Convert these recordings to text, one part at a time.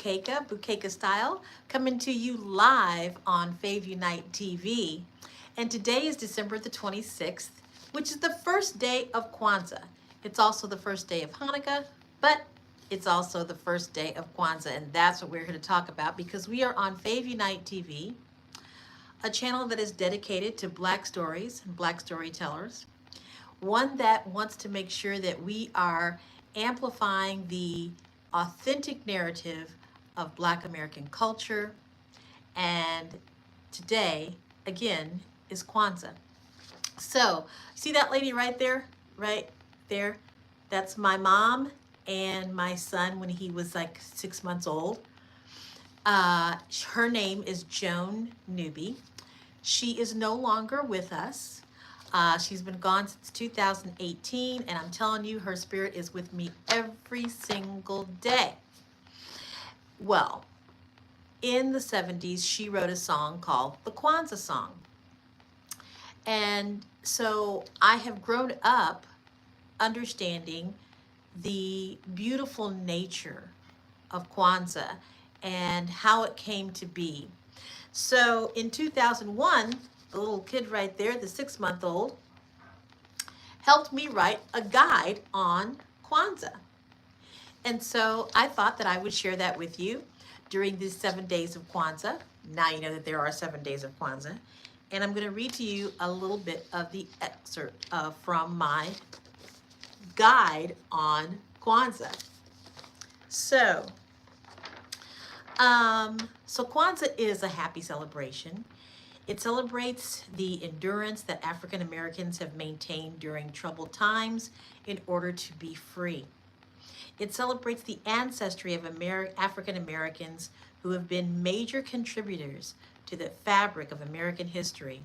Bukeka Style, coming to you live on Fave Unite TV. And today is December the 26th, which is the first day of Kwanzaa. It's also the first day of Hanukkah, but it's also the first day of Kwanzaa, and that's what we're here to talk about because we are on Fave Unite TV, a channel that is dedicated to Black stories and Black storytellers, one that wants to make sure that we are amplifying the authentic narrative of Black American culture. And today, again, is Kwanzaa. So, see that lady right there? Right there? That's my mom and my son when he was like 6 months old. Her name is Joan Newby. She is no longer with us. She's been gone since 2018, and I'm telling you, her spirit is with me every single day. Well, in the 70s, she wrote a song called the Kwanzaa Song. And so I have grown up understanding the beautiful nature of Kwanzaa and how it came to be. So in 2001, the little kid right there, the 6-month-old, helped me write a guide on Kwanzaa. And so I thought that I would share that with you during these 7 days of Kwanzaa. Now you know that there are 7 days of Kwanzaa. And I'm going to read to you a little bit of the excerpt from my guide on Kwanzaa. So Kwanzaa is a happy celebration. It celebrates the endurance that African Americans have maintained during troubled times in order to be free. It celebrates the ancestry of African Americans who have been major contributors to the fabric of American history.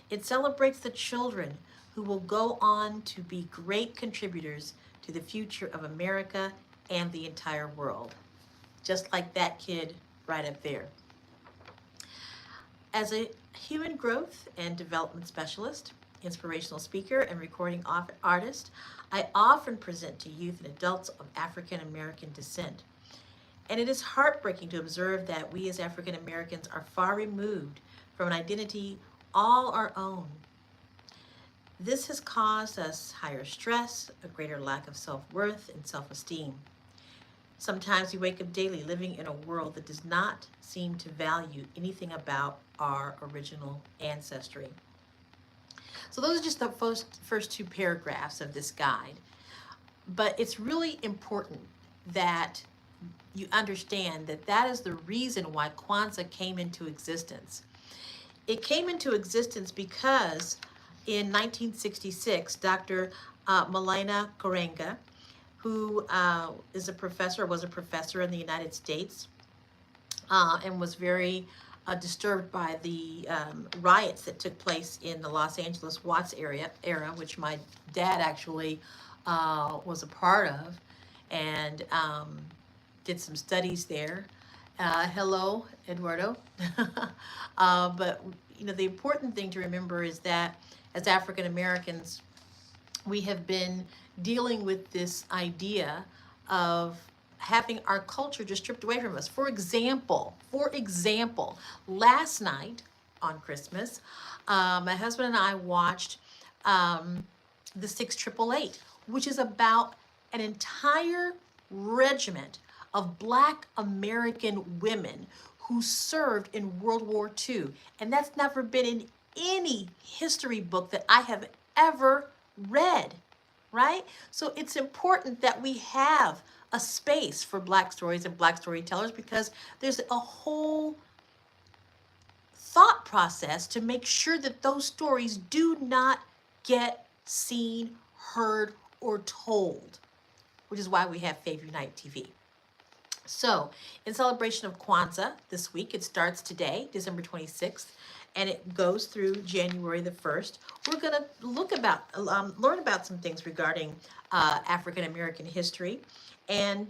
It celebrates the children who will go on to be great contributors to the future of America and the entire world. Just like that kid right up there. As a human growth and development specialist, inspirational speaker, and recording artist, I often present to youth and adults of African American descent. And it is heartbreaking to observe that we as African Americans are far removed from an identity all our own. This has caused us higher stress, a greater lack of self-worth and self-esteem. Sometimes we wake up daily living in a world that does not seem to value anything about our original ancestry. So those are just the first 2 paragraphs of this guide. But it's really important that you understand that that is the reason why Kwanzaa came into existence. It came into existence because in 1966, Dr. Malena Karenga, who was a professor in the United States and was very disturbed by the riots that took place in the Los Angeles Watts era, which my dad actually was a part of, and did some studies there. Hello, Eduardo. But you know, the important thing to remember is that as African Americans, we have been dealing with this idea of having our culture just stripped away from us. For example, last night on Christmas, my husband and I watched the 688, which is about an entire regiment of Black American women who served in World War II. And that's never been in any history book that I have ever read, right? So it's important that we have a space for Black stories and Black storytellers because there's a whole thought process to make sure that those stories do not get seen, heard, or told, which is why we have Fave Unite TV. So, in celebration of Kwanzaa this week, it starts today, December 26th, and it goes through January the 1st. We're going to learn about some things regarding African American history and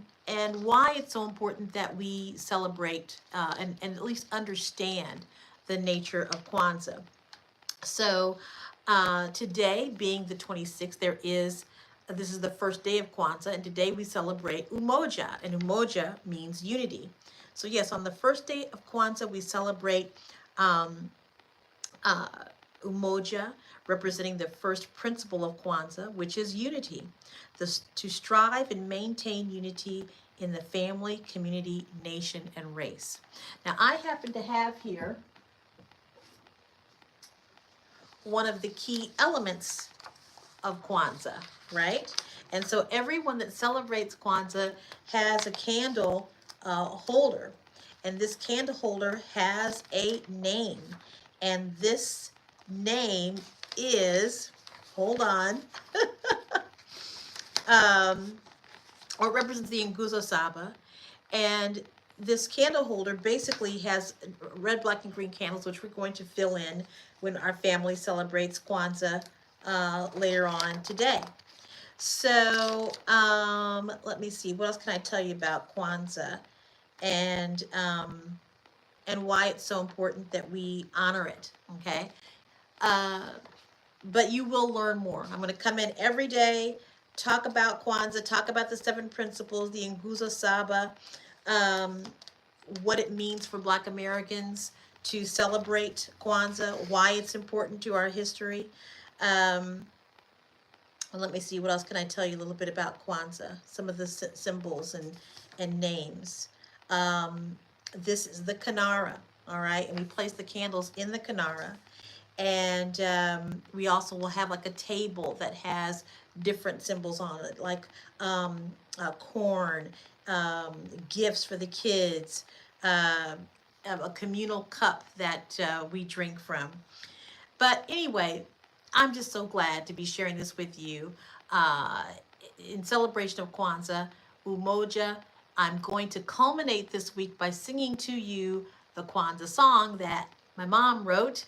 why it's so important that we celebrate and at least understand the nature of Kwanzaa. So, today being the 26th, there is This is the first day of Kwanzaa, and today we celebrate Umoja, and Umoja means unity. So yes, on the first day of Kwanzaa, we celebrate um, uh, Umoja, representing the first principle of Kwanzaa, which is unity. To strive and maintain unity in the family, community, nation, and race. Now, I happen to have here one of the key elements of Kwanzaa, right? And so everyone that celebrates Kwanzaa has a candle holder. And this candle holder has a name. And this name is, hold on, or represents the Nguzo Saba. And this candle holder basically has red, black, and green candles, which we're going to fill in when our family celebrates Kwanzaa later on today. So let me see. What else can I tell you about Kwanzaa and why it's so important that we honor it? Okay, but you will learn more. I'm going to come in every day, talk about Kwanzaa, talk about the 7 principles, the Nguzo Saba, what it means for Black Americans to celebrate Kwanzaa, why it's important to our history. Let me see, what else can I tell you a little bit about Kwanzaa? Some of the symbols and names. This is the Kinara, all right? And we place the candles in the Kinara. And we also will have like a table that has different symbols on it, like corn, gifts for the kids, a communal cup that we drink from. But anyway, I'm just so glad to be sharing this with you. In celebration of Kwanzaa, Umoja, I'm going to culminate this week by singing to you the Kwanzaa song that my mom wrote.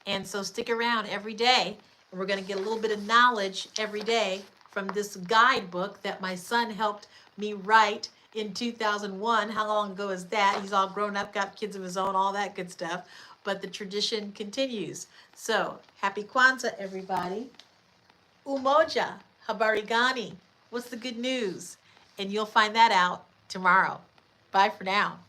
And so stick around every day. We're going to get a little bit of knowledge every day from this guidebook that my son helped me write in 2001. How long ago is that? He's all grown up, got kids of his own, all that good stuff. But the tradition continues. So, happy Kwanzaa, everybody. Umoja, habari gani? What's the good news? And you'll find that out tomorrow. Bye for now.